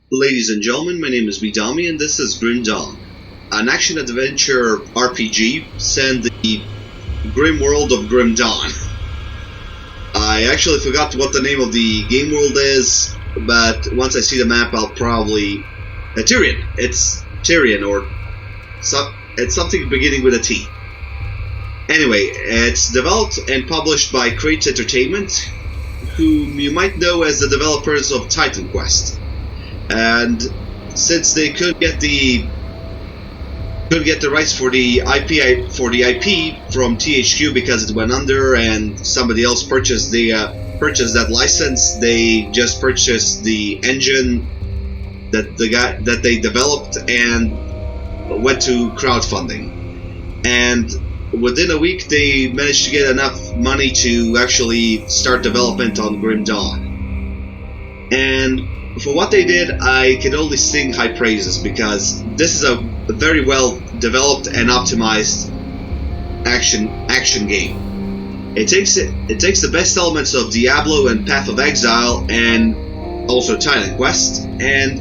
Ladies and gentlemen, my name is Bedomy and this is Grim Dawn, an action-adventure RPG set in the grim world of Grim Dawn. I actually forgot what the name of the game world is, but once I see the map I'll probably... Tyrion! It's Tyrion, or... it's something beginning with a T. Anyway, it's developed and published by Kratos Entertainment, whom you might know as the developers of Titan Quest. And since they couldn't get the rights for the IP from THQ because it went under and somebody else purchased that license, they just purchased the engine that they developed and went to crowdfunding. And within a week they managed to get enough money to actually start development on Grim Dawn. And for what they did, I can only sing high praises because this is a very well developed and optimized action game. It takes the best elements of Diablo and Path of Exile and also Titan Quest and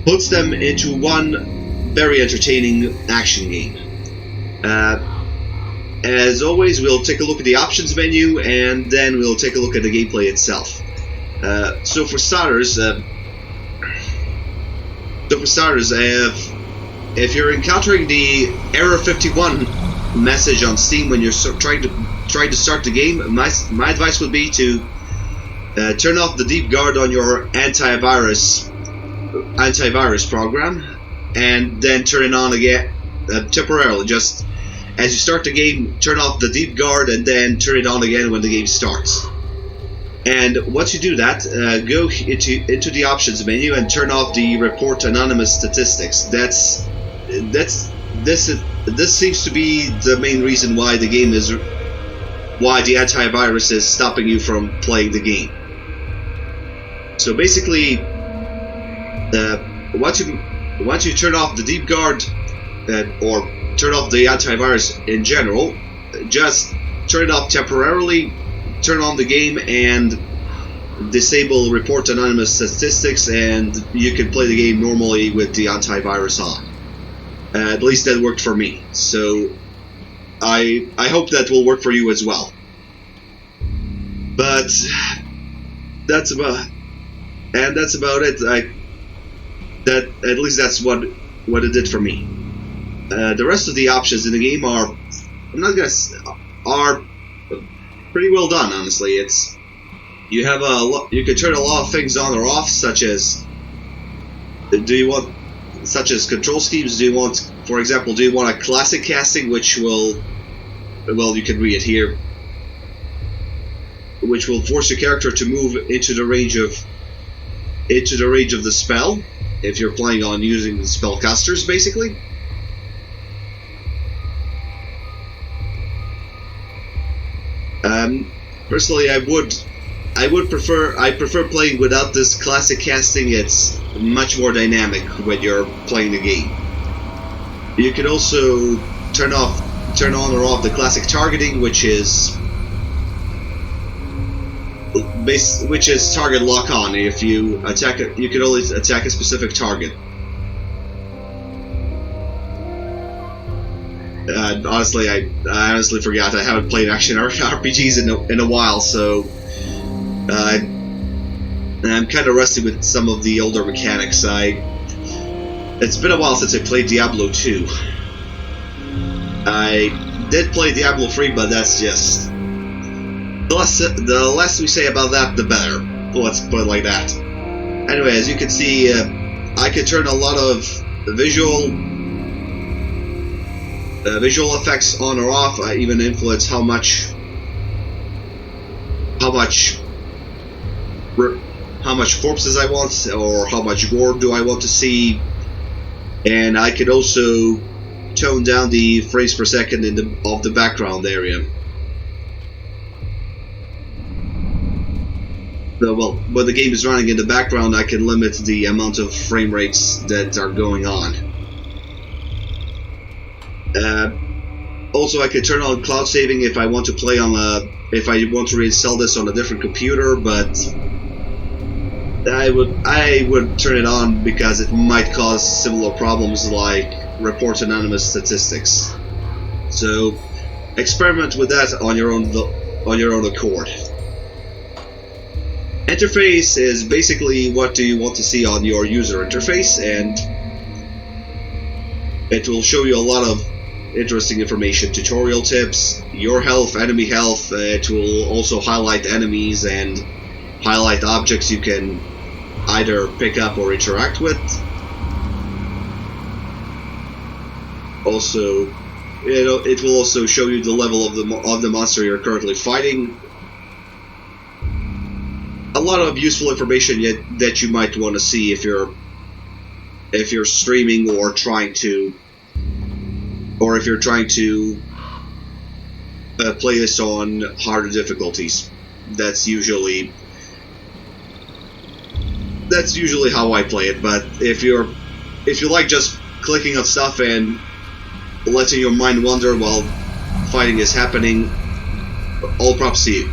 puts them into one very entertaining action game. As always, we'll take a look at the options menu and then we'll take a look at the gameplay itself. So for starters, if you're encountering the error 51 message on Steam when you're trying to start the game, my advice would be to turn off the deep guard on your antivirus program and then turn it on again temporarily. Just as you start the game, turn off the deep guard and then turn it on again when the game starts. And once you do that, go into the options menu and turn off the report Anonymous statistics. This seems to be the main reason why the antivirus is stopping you from playing the game. So basically, once you turn off the deep guard or turn off the antivirus in general, just turn it off temporarily. Turn on the game and disable report anonymous statistics and you can play the game normally with the antivirus on. At least that worked for me, so I hope that will work for you as well. But that's about it. At least that's what it did for me. The rest of the options in the game are pretty well done, honestly. You can turn a lot of things on or off, such as control schemes. For example, do you want a classic casting, which will, well, you can read it here, which will force your character to move into the range of the spell if you're planning on using spellcasters, basically. Personally, I prefer playing without this classic casting. It's much more dynamic when you're playing the game. You can also turn on or off the classic targeting, which is target lock on. If you attack it, you can only attack a specific target. Honestly, I honestly forgot. I haven't played action RPGs in a while, so I'm kind of rusty with some of the older mechanics. It's been a while since I played Diablo 2. I did play Diablo 3, but that's just the less we say about that, the better. Let's put it like that. Anyway, as you can see, I can turn a lot of visual effects on or off. I even influence how much corpses I want or how much gore do I want to see, and I can also tone down the frames per second of the background area. When the game is running in the background, I can limit the amount of frame rates that are going on. Also, I can turn on cloud saving if I want to play if I want to reinstall this on a different computer, but I would turn it on because it might cause similar problems like report anonymous statistics. So experiment with that on your own accord. Interface is basically what do you want to see on your user interface, and it will show you a lot of interesting information, tutorial tips, your health, enemy health. It will also highlight enemies and highlight objects you can either pick up or interact with. Also, it will also show you the level of the monster you're currently fighting. A lot of useful information that you might want to see if you're streaming or if you're trying to play this on harder difficulties. That's usually how I play it. But if you like just clicking on stuff and letting your mind wander while fighting is happening, all props to you.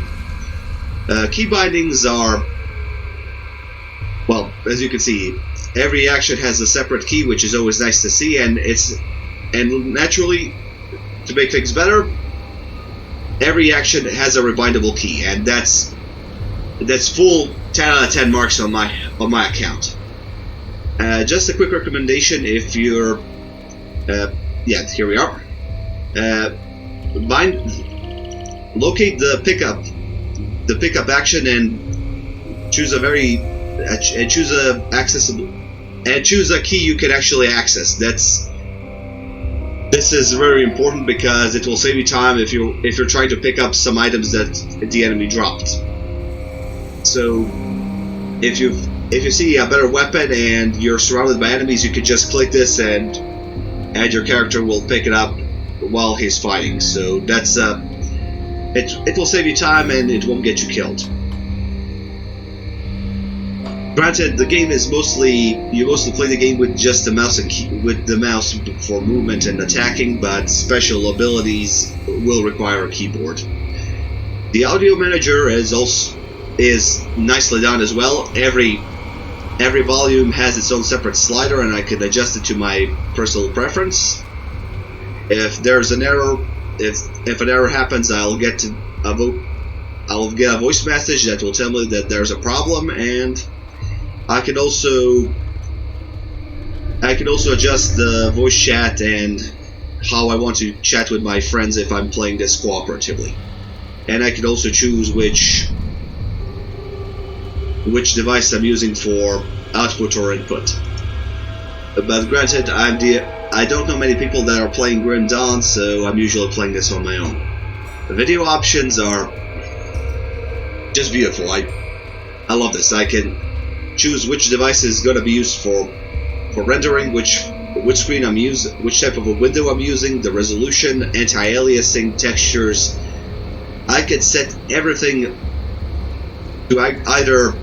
Key bindings are, well, as you can see, every action has a separate key, which is always nice to see, and naturally, to make things better, every action has a rebindable key, and that's full 10 out of 10 marks on my account. Just a quick recommendation: if you're, here we are. Locate the pickup action and choose a key you can actually access. This is very important because it will save you time if you're trying to pick up some items that the enemy dropped. So if you see a better weapon and you're surrounded by enemies, you can just click this and your character will pick it up while he's fighting. So that's it will save you time and it won't get you killed. Granted, the game is you mostly play the game with just the mouse with the mouse for movement and attacking, but special abilities will require a keyboard. The audio manager is nicely done as well. Every volume has its own separate slider, and I can adjust it to my personal preference. If there's an error, if an error happens, I'll get a voice message that will tell me that there's a problem, and I can also adjust the voice chat and how I want to chat with my friends if I'm playing this cooperatively. And I can also choose which device I'm using for output or input. But granted, I don't know many people that are playing Grim Dawn, so I'm usually playing this on my own. The video options are just beautiful. I love this. I can choose which device is going to be used for rendering, which screen I'm using, which type of a window I'm using, the resolution, anti-aliasing, textures. I can set everything to either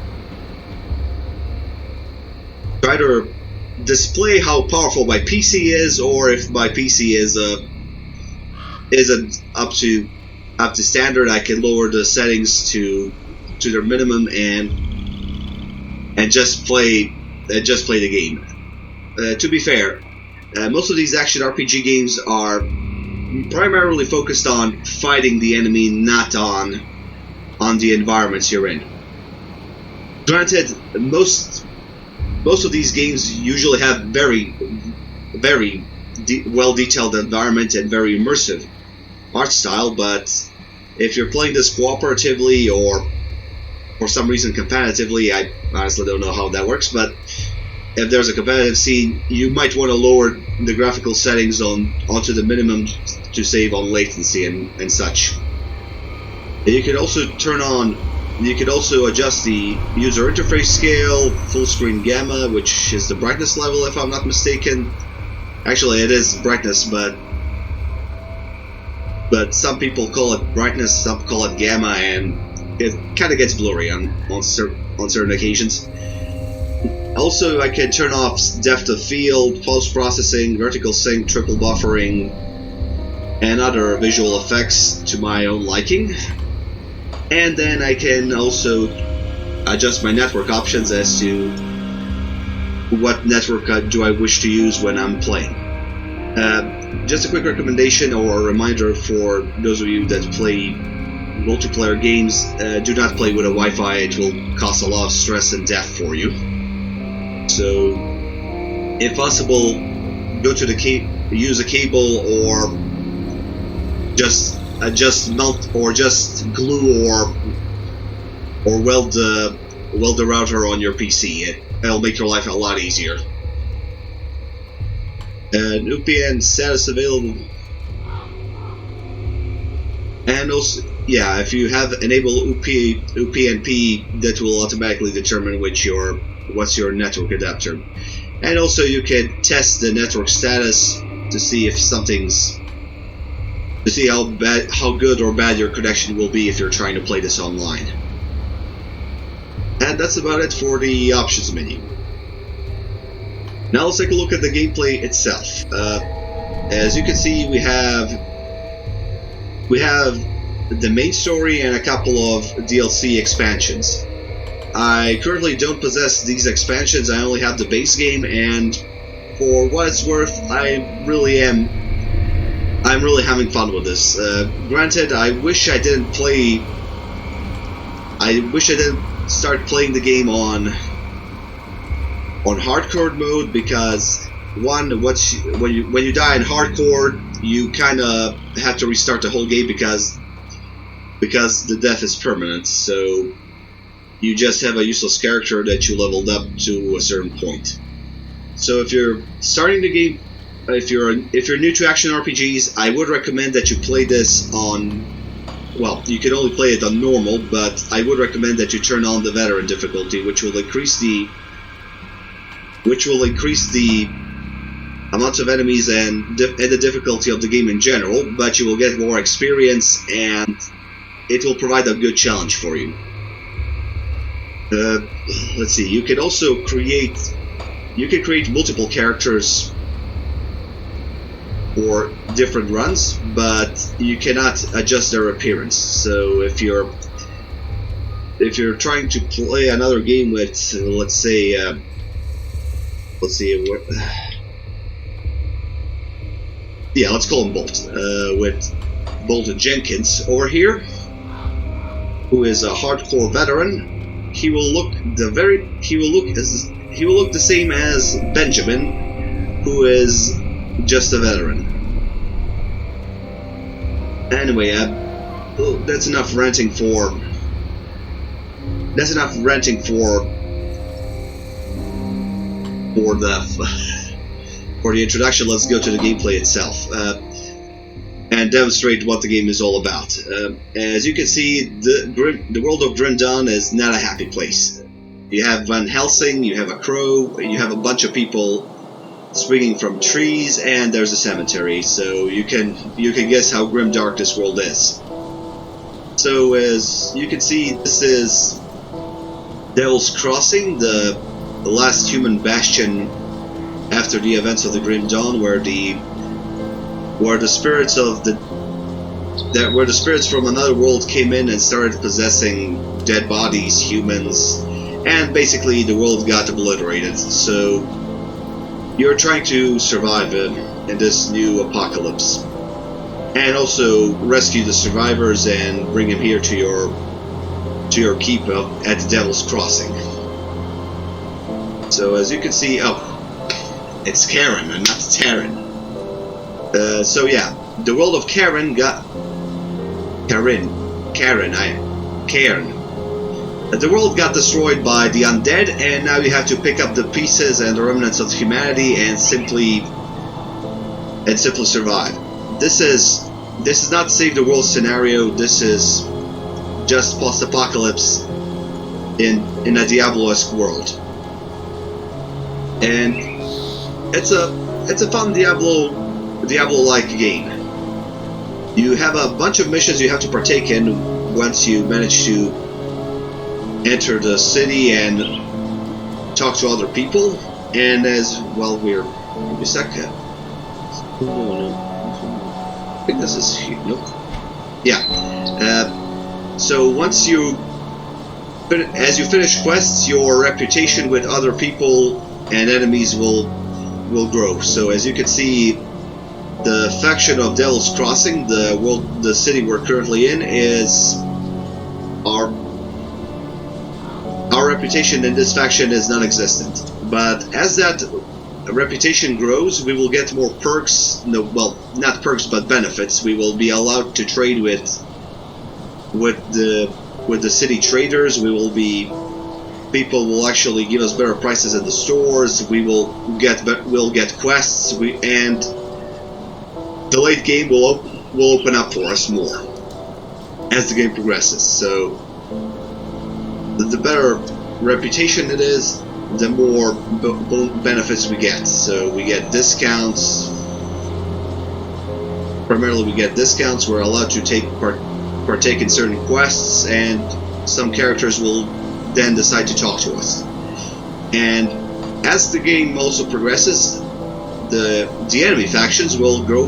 display how powerful my PC is, or if my PC isn't up to standard, I can lower the settings to their minimum and just play the game. To be fair, most of these action RPG games are primarily focused on fighting the enemy, not on the environments you're in. Granted, most of these games usually have very well detailed environment and very immersive art style, but if you're playing this cooperatively or for some reason competitively, I honestly don't know how that works, but if there's a competitive scene, you might want to lower the graphical settings onto the minimum to save on latency and such. You can also adjust the user interface scale, full screen gamma, which is the brightness level if I'm not mistaken. Actually, it is brightness, but some people call it brightness, some call it gamma, and it kind of gets blurry on certain occasions. Also, I can turn off depth of field, pulse processing, vertical sync, triple buffering, and other visual effects to my own liking. And then I can also adjust my network options as to what network do I wish to use when I'm playing. Just a quick recommendation or a reminder for those of you that play multiplayer games: do not play with a Wi-Fi. It will cause a lot of stress and death for you. So, if possible, go to use a cable, or just mount, or just glue or weld the router on your PC. It'll make your life a lot easier. And UPN status available. And also, yeah, if you have enable UPnP, that will automatically determine what's your network adapter. And also, you can test the network status to see if how good or bad your connection will be if you're trying to play this online. And that's about it for the options menu. Now let's take a look at the gameplay itself. As you can see, we have the main story and a couple of DLC expansions. I currently don't possess these expansions. I only have the base game, and for what it's worth, I'm really having fun with this. Granted, I wish I didn't start playing the game on hardcore mode, because one, when you die in hardcore, you kind of have to restart the whole game because the death is permanent. So you just have a useless character that you leveled up to a certain point. So if you're starting the game, if you're new to action RPGs, I would recommend that you play this on. Well, you can only play it on normal, but I would recommend that you turn on the veteran difficulty, which will increase the amount of enemies and the difficulty of the game in general, but you will get more experience, and it will provide a good challenge for you. Let's see. You can also create multiple characters for different runs, but you cannot adjust their appearance. So if you're trying to play another game with, let's see, yeah, let's call him Bolt. With Bolt Jenkins over here, who is a hardcore veteran, he will look the same as Benjamin, who is just a veteran. Anyway, that's enough ranting for the introduction. Let's go to the gameplay itself and demonstrate what the game is all about. As you can see, the world of Grim Dawn is not a happy place. You have Van Helsing, you have a crow, you have a bunch of people swinging from trees, and there's a cemetery. So you can guess how grim dark this world is. So as you can see, this is Devil's Crossing, the last human bastion after the events of the Grim Dawn, where the spirits from another world came in and started possessing dead bodies, humans, and basically the world got obliterated. So you're trying to survive in this new apocalypse, and also rescue the survivors and bring them here to your keep at the Devil's Crossing. So as you can see, it's Karen and not Taryn. So yeah, the world of Karen got Karen. The world got destroyed by the undead, and now you have to pick up the pieces and the remnants of humanity and simply survive. This is not save the world scenario. This is just post-apocalypse in a Diablo-esque world, and it's a fun Diablo-like game. You have a bunch of missions you have to partake in once you manage to enter the city and talk to other people. And as well, we're a second. I think this is nope. Yeah. So once you as you finish quests, your reputation with other people and enemies will grow. So as you can see, the faction of Devil's Crossing, the city we're currently in, is our reputation in this faction is non-existent. But as that reputation grows, we will get more perks. No, well, not perks, but benefits. We will be allowed to trade with the city traders. People will actually give us better prices at the stores. We'll get quests. And the late game will open up for us more as the game progresses. So the better reputation it is, the more benefits we get. So we get discounts. Primarily we get discounts. We're allowed to partake in certain quests, and some characters will then decide to talk to us. And as the game also progresses, the enemy factions will grow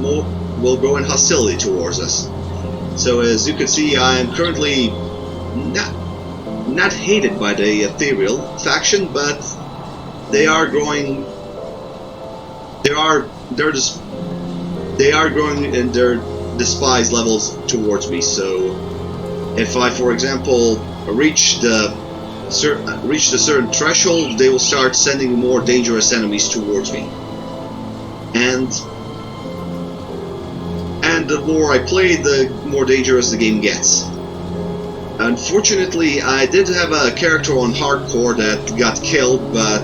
in hostility towards us. So as you can see, I am currently not hated by the Ethereal faction, but they are growing. They are growing in their despise levels towards me. So if I, for example, reach the certain threshold, they will start sending more dangerous enemies towards me. And the more I play, the more dangerous the game gets. Unfortunately, I did have a character on hardcore that got killed, but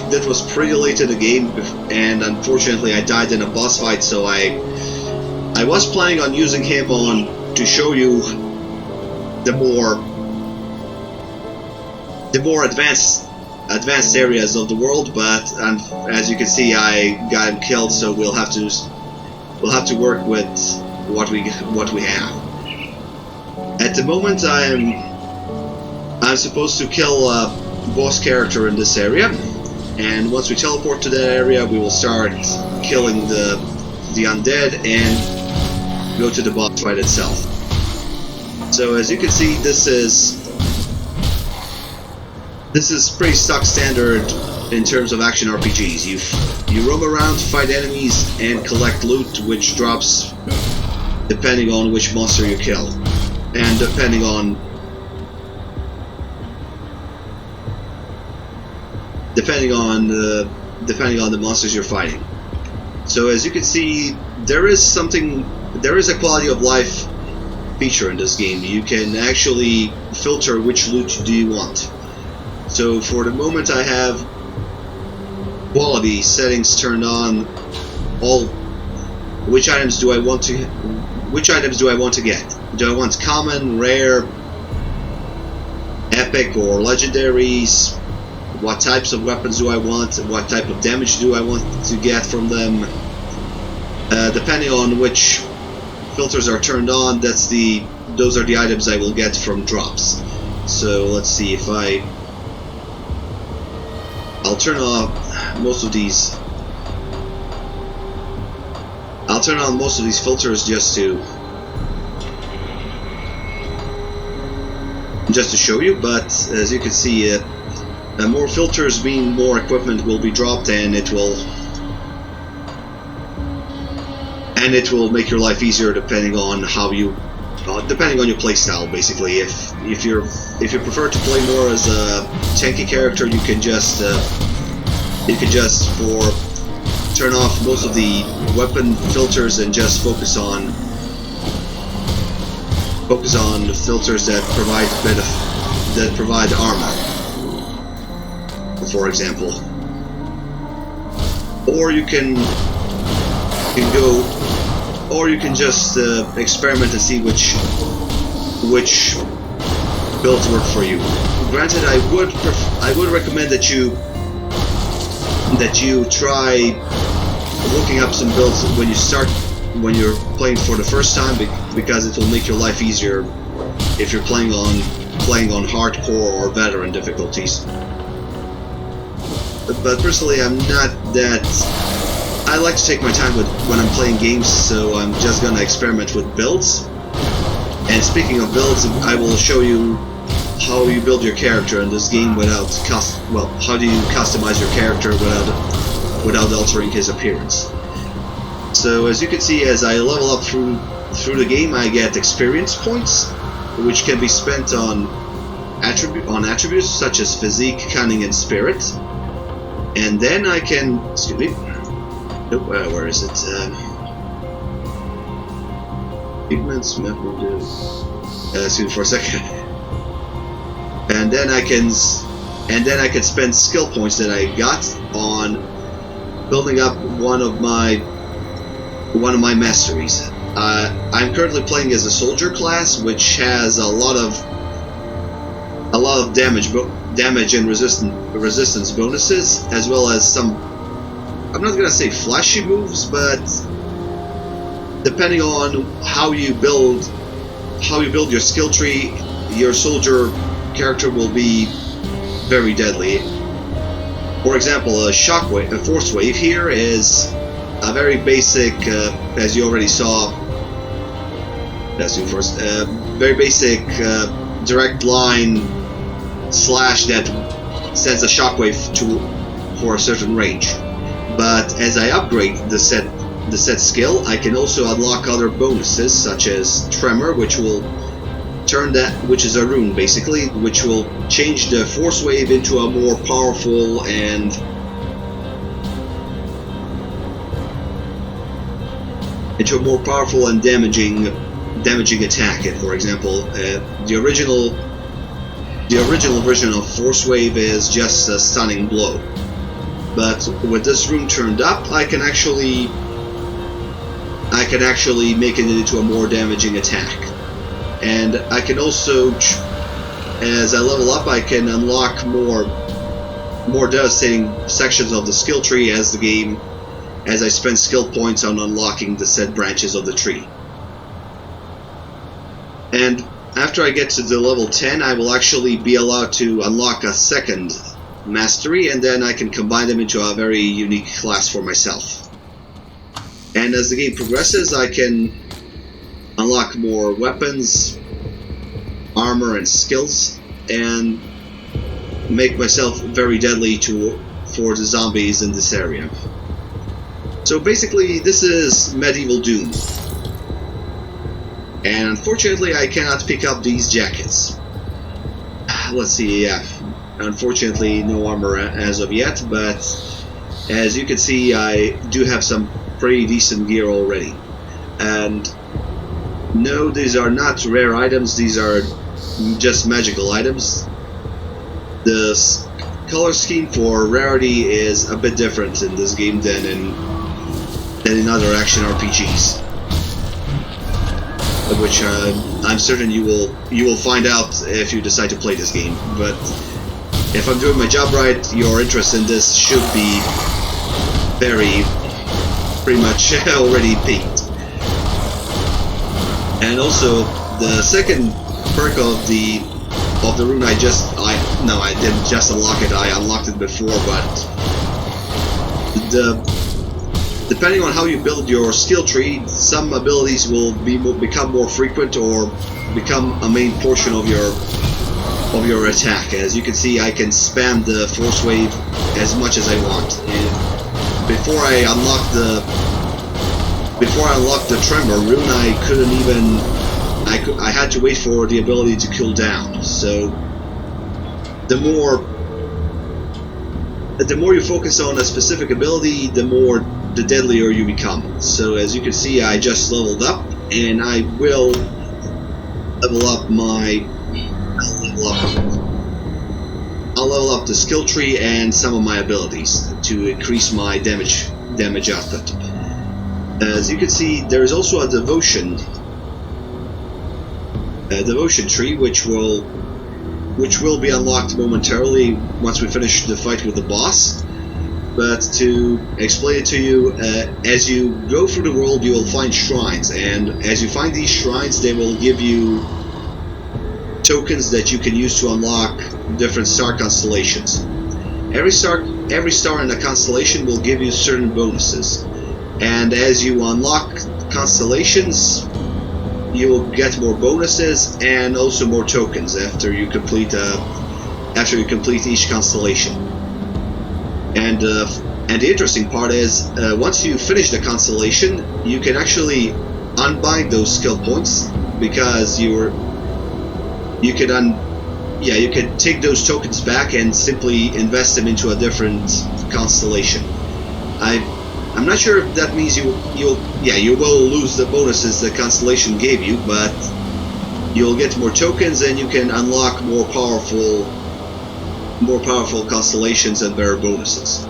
that was pretty late in the game, and unfortunately I died in a boss fight, so I was planning on using him to show you the more advanced areas of the world, but as you can see, I got him killed, so we'll have to work with what we have. At the moment, I'm supposed to kill a boss character in this area, and once we teleport to that area, we will start killing the undead and go to the boss fight itself. So as you can see, this is pretty stock standard in terms of action RPGs. You roam around, fight enemies, and collect loot, which drops depending on which monster you kill, and depending on the monsters you're fighting. So as you can see, there is a quality of life feature in this game. You can actually filter which loot do you want. So for the moment, I have quality settings turned on. Which items do I want to get? Do I want common, rare, epic, or legendaries? What types of weapons do I want? What type of damage do I want to get from them? Depending on which filters are turned on, those are the items I will get from drops. So let's see if I'll turn off most of these. I'll turn on most of these filters just to show you. But as you can see, more filters mean more equipment will be dropped, and it will make your life easier depending on depending on your playstyle. Basically, if you prefer to play more as a tanky character, you can just turn off most of the weapon filters and just focus on the filters that provide armor, for example. Or you can just experiment and see which builds work for you. Granted, I would recommend that you try looking up some builds when you're playing for the first time, because it will make your life easier if you're playing on hardcore or veteran difficulties. But personally, I'm not that. I like to take my time when I'm playing games, so I'm just gonna experiment with builds. And speaking of builds, I will show you how you build your character in this game without how do you customize your character without altering his appearance. So as you can see, as I level up through the game, I get experience points, which can be spent on attributes such as physique, cunning, and spirit. And then I can, excuse me, nope, where is it? Pigments, excuse me for a second. And then I can spend skill points that I got on building up one of my masteries. I'm currently playing as a soldier class, which has a lot of damage and resistance bonuses, as well as some, I'm not gonna say flashy moves, but depending on how you build your skill tree, your soldier character will be very deadly. For example, a force wave here is a very basic, as you already saw. That's you first. Very basic direct line slash that sends a shockwave for a certain range. But as I upgrade the set skill, I can also unlock other bonuses such as Tremor, which will which is a rune basically, which will change the force wave into a more powerful and damaging attack. For example, the original version of force wave is just a stunning blow, but with this rune turned up, I can actually make it into a more damaging attack. And I can also, as I level up, I can unlock more devastating sections of the skill tree as I spend skill points on unlocking the said branches of the tree. And after I get to the level 10, I will actually be allowed to unlock a second mastery, and then I can combine them into a very unique class for myself. And as the game progresses, I can unlock more weapons, armor, and skills, and make myself very deadly for the zombies in this area. So basically, this is Medieval Doom. And unfortunately, I cannot pick up these jackets. Let's see, yeah. Unfortunately, no armor as of yet, but as you can see, I do have some pretty decent gear already. And no, these are not rare items, these are just magical items. The color scheme for rarity is a bit different in this game than in other action RPGs, which I'm certain you will find out if you decide to play this game. But if I'm doing my job right, your interest in this should be pretty much already peaked. And also, the second perk of the rune I didn't just unlock it, I unlocked it before, but depending on how you build your skill tree, some abilities will become more frequent or become a main portion of your attack. As you can see, I can spam the force wave as much as I want. And before I unlocked the tremor rune, I had to wait for the ability to cool down. So the more you focus on a specific ability, the deadlier you become. So as you can see, I just leveled up, and I will I'll level up the skill tree and some of my abilities to increase my damage output. As you can see, there is also a devotion tree, which will be unlocked momentarily once we finish the fight with the boss. But to explain it to you, as you go through the world, you will find shrines, and as you find these shrines, they will give you tokens that you can use to unlock different star constellations. Every star in a constellation will give you certain bonuses, and as you unlock constellations, you'll get more bonuses and also more tokens after you complete each constellation. And the interesting part is, once you finish the constellation, you can actually unbind those skill points, because you can take those tokens back and simply invest them into a different constellation. I'm not sure if that means you will lose the bonuses the constellation gave you, but you'll get more tokens and you can unlock more powerful constellations and better bonuses.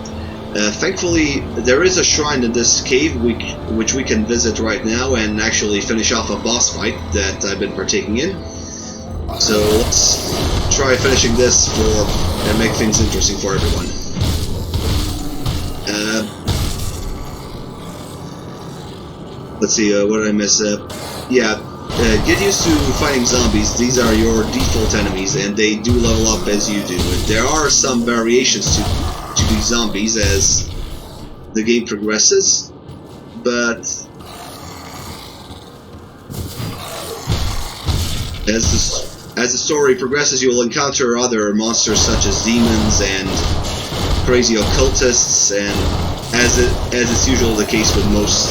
Thankfully, there is a shrine in this cave which we can visit right now and actually finish off a boss fight that I've been partaking in. So let's try finishing this and make things interesting for everyone. Let's see, what did I miss? Get used to fighting zombies. These are your default enemies, and they do level up as you do. There are some variations to these zombies as the game progresses, but as the story progresses, you will encounter other monsters such as demons and crazy occultists, and as is usually the case with most.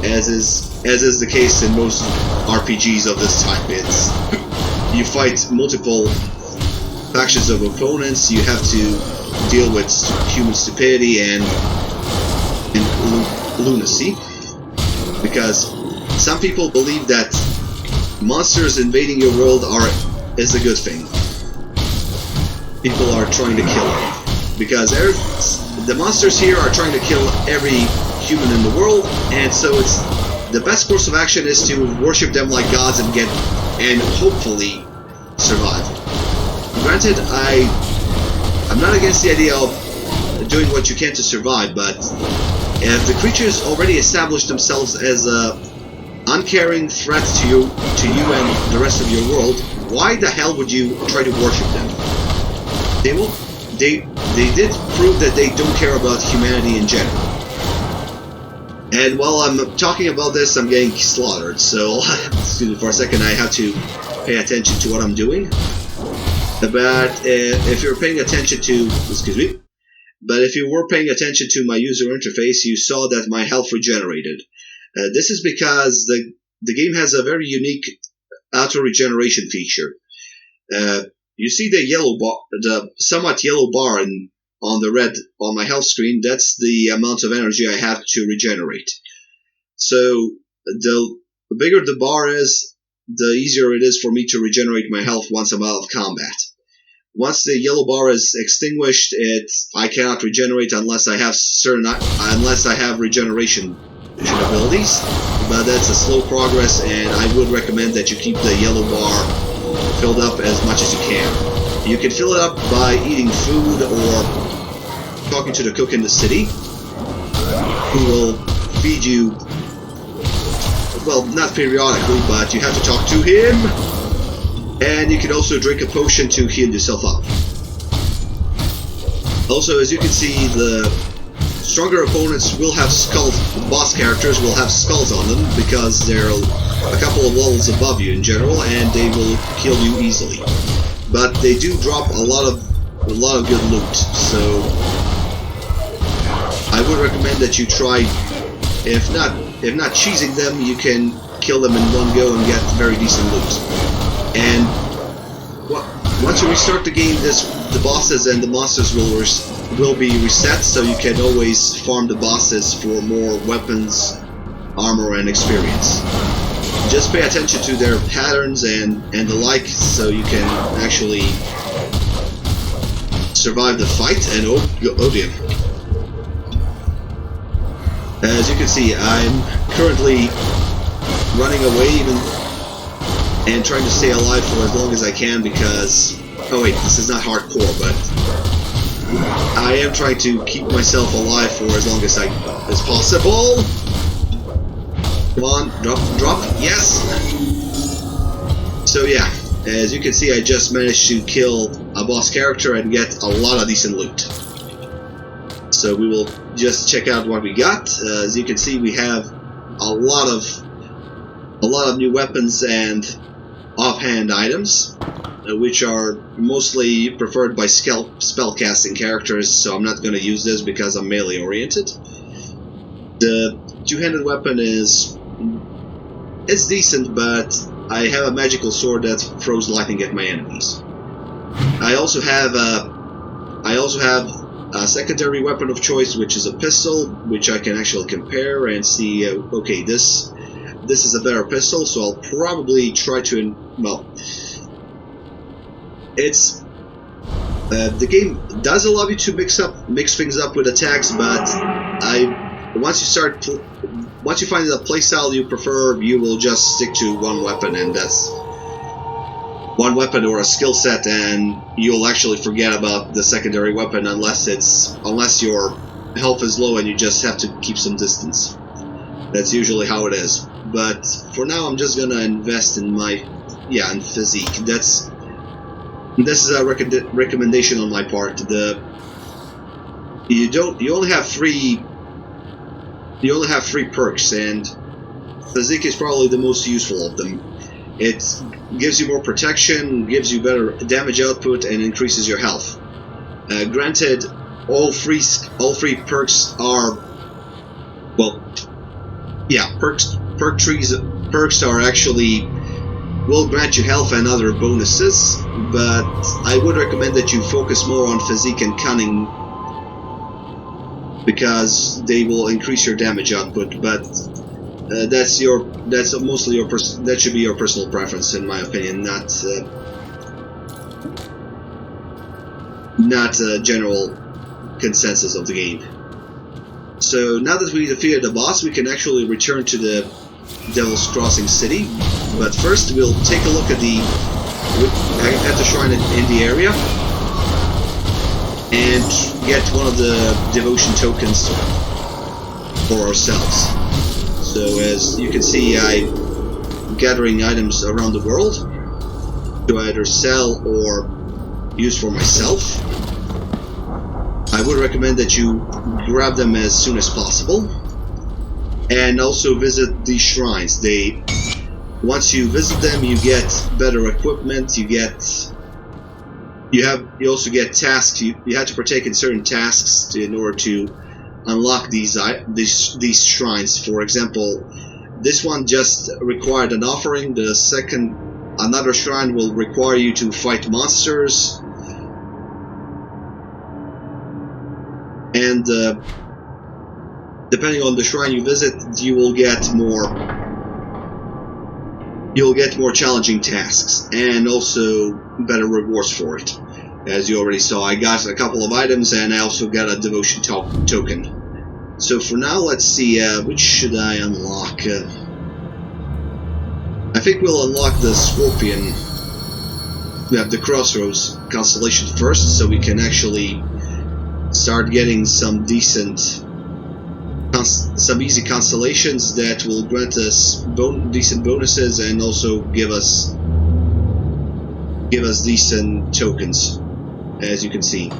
As is the case in most RPGs of this type, you fight multiple factions of opponents. You have to deal with human stupidity and lunacy, because some people believe that monsters invading your world is a good thing. People are trying to kill them, because the monsters here are trying to kill every human in the world, and so the best course of action is to worship them like gods and hopefully survive. Granted, I'm not against the idea of doing what you can to survive, but if the creatures already established themselves as a uncaring threat to you and the rest of your world, why the hell would you try to worship them? They did prove that they don't care about humanity in general. And while I'm talking about this, I'm getting slaughtered, so excuse me for a second, I have to pay attention to what I'm doing. But if you're paying attention to, if you were paying attention to my user interface, you saw that my health regenerated. This is because the game has a very unique auto regeneration feature. You see the yellow bar, the somewhat yellow bar on my health screen. That's the amount of energy I have to regenerate. So the bigger the bar is, the easier it is for me to regenerate my health once I'm out of combat. Once the yellow bar is extinguished, I cannot regenerate unless I have regeneration abilities. But that's a slow progress, and I would recommend that you keep the yellow bar filled up as much as you can. You can fill it up by eating food or talking to the cook in the city, who will feed you, well, not periodically, but you have to talk to him. And you can also drink a potion to heal yourself up. Also, as you can see, the stronger opponents will have skulls. The boss characters will have skulls on them because they're a couple of levels above you in general, and they will kill you easily. But they do drop a lot of good loot. So I would recommend that you try. If not cheesing them, you can kill them in one go and get very decent loot. And once you restart the game, the bosses and the monsters will be reset, so you can always farm the bosses for more weapons, armor, and experience. Just pay attention to their patterns and the like, so you can actually survive the fight. And oh dear. As you can see, I'm currently running away and trying to stay alive for as long as I can, because... Oh wait, this is not hardcore, but... I am trying to keep myself alive for as long as possible! Come on, drop, yes! So yeah, as you can see, I just managed to kill a boss character and get a lot of decent loot. So we will just check out what we got. As you can see, we have a lot of a lot of new weapons and offhand items, which are mostly preferred by spellcasting characters, so I'm not going to use this because I'm melee oriented. The two-handed weapon is decent, but I have a magical sword that throws lightning at my enemies. I also have a secondary weapon of choice, which is a pistol, which I can actually compare and see. Okay, this is a better pistol, so I'll probably try to. Well, it's the game does allow you to mix things up with attacks, but once you find the playstyle you prefer, you will just stick to one weapon, and that's one weapon or a skill set, and you'll actually forget about the secondary weapon unless your health is low and you just have to keep some distance. That's usually how it is. But for now, I'm just gonna invest in in physique. This is a recommendation on my part. You only have three perks, and physique is probably the most useful of them. It gives you more protection, gives you better damage output, and increases your health. Granted, all three perks are perks are actually will grant you health and other bonuses, but I would recommend that you focus more on physique and cunning because they will increase your damage output. But that should be your personal preference, in my opinion, not a general consensus of the game. So now that we defeated the boss, we can actually return to the Devil's Crossing city. But first, we'll take a look at the shrine in the area and get one of the devotion tokens for ourselves. So as you can see, I'm gathering items around the world to either sell or use for myself. I would recommend that you grab them as soon as possible, and also visit these shrines. Once you visit them, you get better equipment. You also get tasks. You have to partake in certain tasks in order to unlock these shrines. For example, this one just required an offering. Another shrine will require you to fight monsters. And depending on the shrine you visit, you will get more challenging tasks and also better rewards for it. As you already saw, I got a couple of items and I also got a devotion token. So for now, let's see, which should I unlock? I think we'll unlock the Scorpion, the Crossroads constellation first, so we can actually start getting some easy constellations that will grant us decent bonuses and also give us decent tokens. As you can see,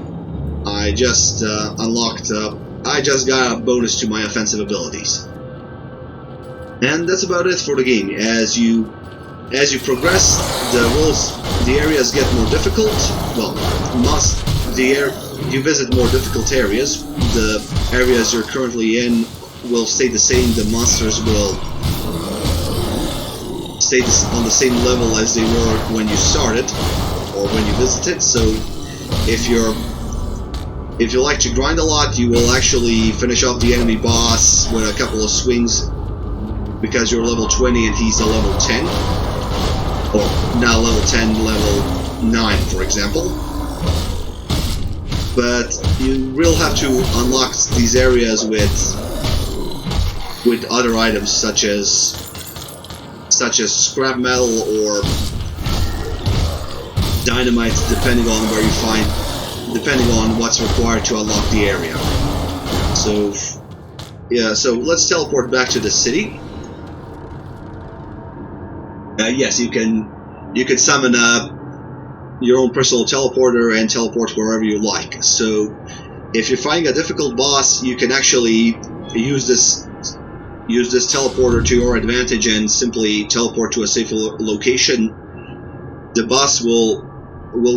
I just I just got a bonus to my offensive abilities, and that's about it for the game. As you progress, the areas get more difficult. Well, you visit more difficult areas. The areas you're currently in will stay the same. The monsters will stay on the same level as they were when you started or when you visited. So if you like to grind a lot, you will actually finish off the enemy boss with a couple of swings because you're level 20 and he's a level 10. Or now level 10, level 9, for example. But you will have to unlock these areas with other items such as scrap metal or dynamite, depending on what's required to unlock the area. So yeah, so let's teleport back to the city. Yes, you can summon your own personal teleporter and teleport wherever you like. So if you're fighting a difficult boss, you can actually use this use this teleporter to your advantage and simply teleport to a safe location, the boss will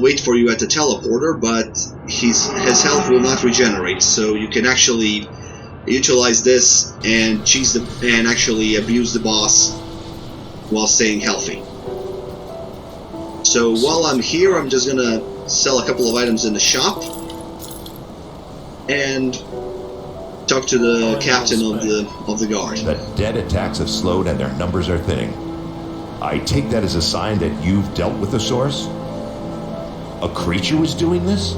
wait for you at the teleporter, but his health will not regenerate. So you can actually utilize this and and actually abuse the boss while staying healthy. So while I'm here, I'm just gonna sell a couple of items in the shop and talk to the captain of the guard. The dead attacks have slowed and their numbers are thinning. I take that as a sign that you've dealt with the source? A creature was doing this?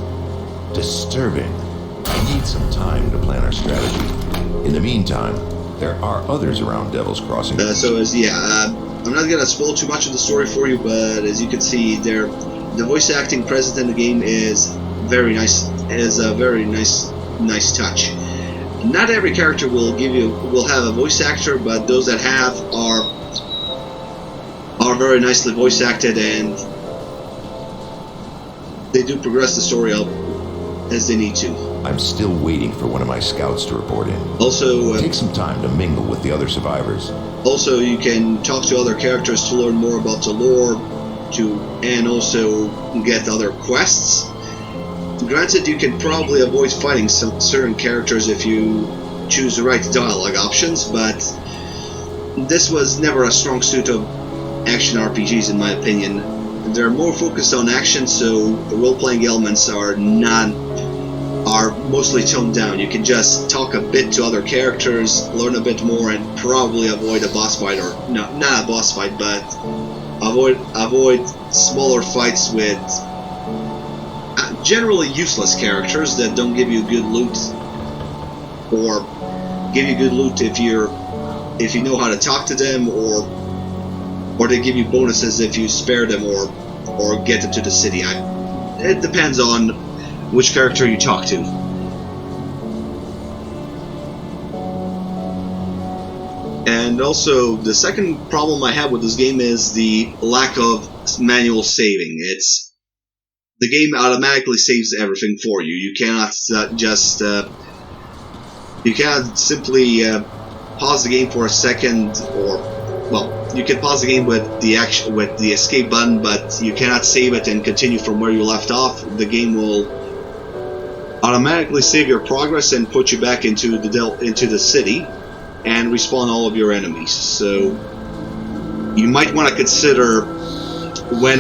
Disturbing. I need some time to plan our strategy. In the meantime, there are others around Devil's Crossing. I'm not gonna spoil too much of the story for you, but as you can see, the voice acting present in the game is very nice. Is a very nice touch. Not every character will have a voice actor, but those that have are very nicely voice acted, and they do progress the story up as they need to. I'm still waiting for one of my scouts to report in. Also, take some time to mingle with the other survivors. Also, you can talk to other characters to learn more about the lore, and also get other quests. Granted, you can probably avoid fighting some certain characters if you choose the right dialogue options, but this was never a strong suit of action RPGs, in my opinion. They're more focused on action, so the role-playing elements are mostly toned down. You can just talk a bit to other characters, learn a bit more, and probably avoid a boss fight, or no, not a boss fight, but avoid smaller fights with generally useless characters that don't give you good loot, or give you good loot if you know how to talk to them, or they give you bonuses if you spare them or get them to the city. It depends on which character you talk to. And also, the second problem I have with this game is the lack of manual saving. The game automatically saves everything for you. You cannot you cannot simply pause the game for a second, you can pause the game with the escape button, but you cannot save it and continue from where you left off. The game will automatically save your progress and put you back into the city and respawn all of your enemies. So you might want to consider when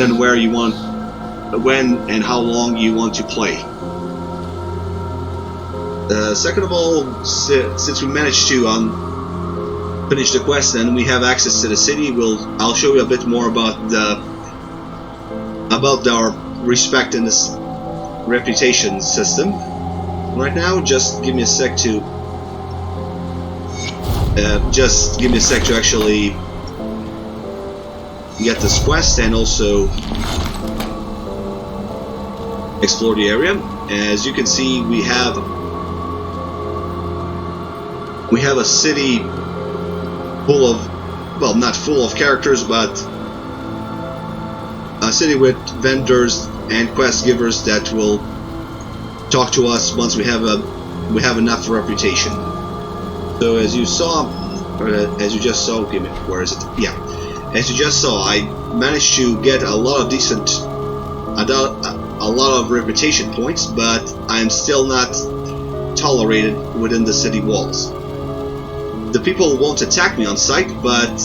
and how long you want to play. Second of all, since we managed to finish the quest and we have access to the city, I'll show you a bit more about our respect in this reputation system. Right now, just give me a sec to actually get this quest and also explore the area. As you can see, we have a city full of, well, not full of characters, but a city with vendors and quest givers that will talk to us once we have enough reputation. So as you just saw, where is it? Yeah. As you just saw, I managed to get a lot of reputation points, but I'm still not tolerated within the city walls. The people won't attack me on sight, but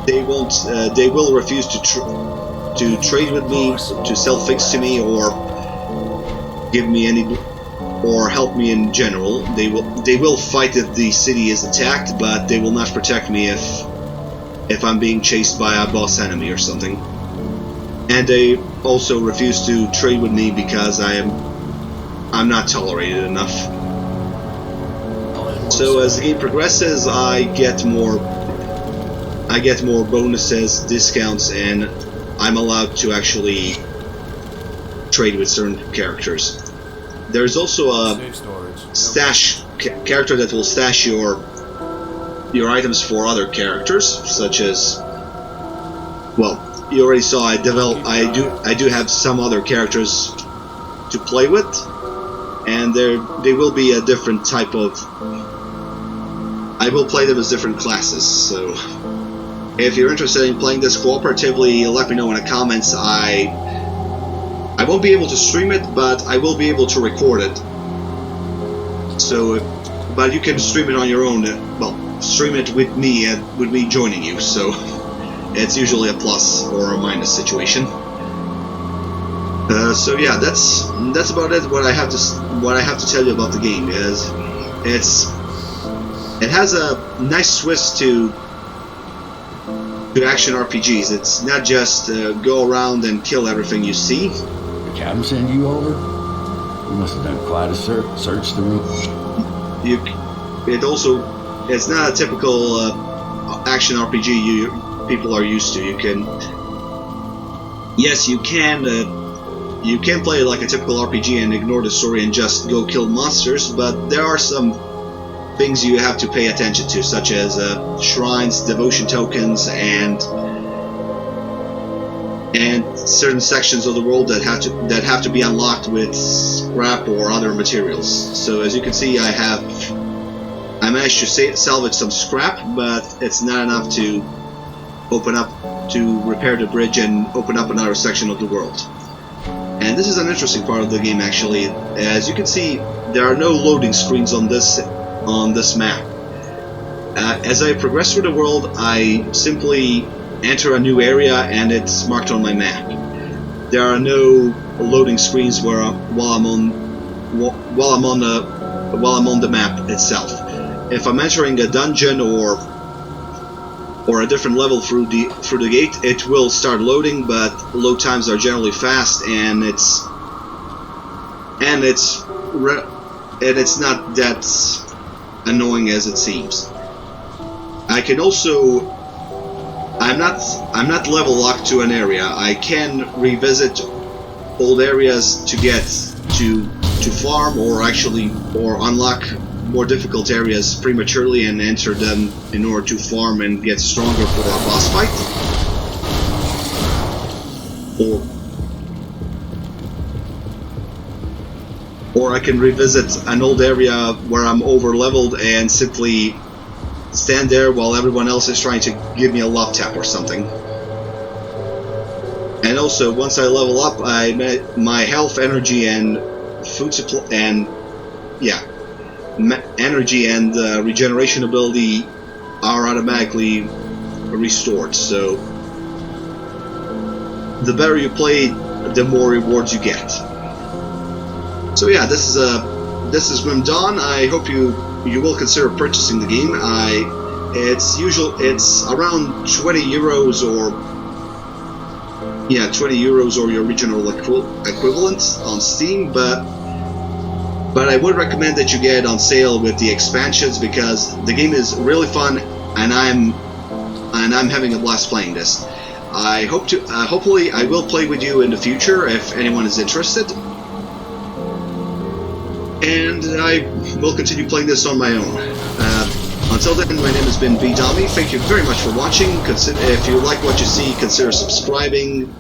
they will refuse to trade with me, to sell things to me, or give me or help me in general. They will fight if the city is attacked, but they will not protect me if I'm being chased by a boss enemy or something. And they also refuse to trade with me because I'm not tolerated enough. So as the game progresses, I get more bonuses, discounts, and I'm allowed to actually trade with certain characters. There's also a stash character that will stash your items for other characters, such as, well, you already saw I do have some other characters to play with, and they will be a different type of I will play them as different classes. So if you're interested in playing this cooperatively, let me know in the comments. I won't be able to stream it, but I will be able to record it. So, but you can stream it on your own. Well, stream it with me joining you. So it's usually a plus or a minus situation. So yeah, that's about it. What I have to tell you about the game is it has a nice twist to action RPGs. It's not just go around and kill everything you see. The captain send you over? You must have done quite a search through. It's not a typical action RPG people are used to. You can play it like a typical RPG and ignore the story and just go kill monsters, but there are some things you have to pay attention to, such as shrines, devotion tokens, and certain sections of the world that have to be unlocked with scrap or other materials. So as you can see, I managed to salvage some scrap, but it's not enough to repair the bridge and open up another section of the world. And this is an interesting part of the game, actually. As you can see, there are no loading screens on this map. As I progress through the world, I simply enter a new area and it's marked on my map. There are no loading screens while I'm on the map itself. If I'm entering a dungeon or a different level through the gate, it will start loading, but load times are generally fast, and it's not that annoying as it seems. I can also, I'm not level locked to an area. I can revisit old areas to get to farm or unlock more difficult areas prematurely and enter them in order to farm and get stronger for a boss fight. Or I can revisit an old area where I'm over leveled and simply stand there while everyone else is trying to give me a love tap or something. And also, once I level up, my health, energy, and food supply, and energy and regeneration ability are automatically restored. So the better you play, the more rewards you get. So yeah, this is Grim Dawn. I hope you will consider purchasing the game. It's around 20 euros or 20 euros or your regional equivalent on Steam, but I would recommend that you get it on sale with the expansions, because the game is really fun and I'm having a blast playing this. I hope to hopefully I will play with you in the future if anyone is interested. And I will continue playing this on my own. Until then, my name has been Bedomy. Thank you very much for watching. If you like what you see, consider subscribing.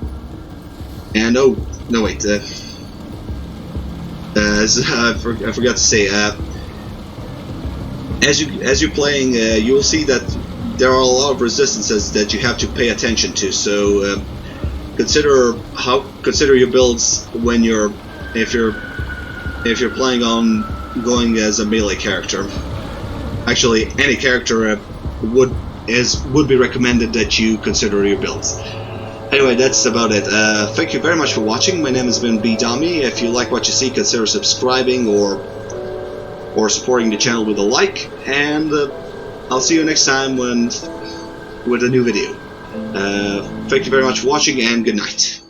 And oh, no wait, I forgot to say, as you're playing, you will see that there are a lot of resistances that you have to pay attention to. So consider your builds when if you're planning on going as a melee character. Actually, any character would be recommended that you consider your builds. Anyway, that's about it. Thank you very much for watching. My name has been Bedomy. If you like what you see, consider subscribing or supporting the channel with a like. And I'll see you next time with a new video. Thank you very much for watching, and good night.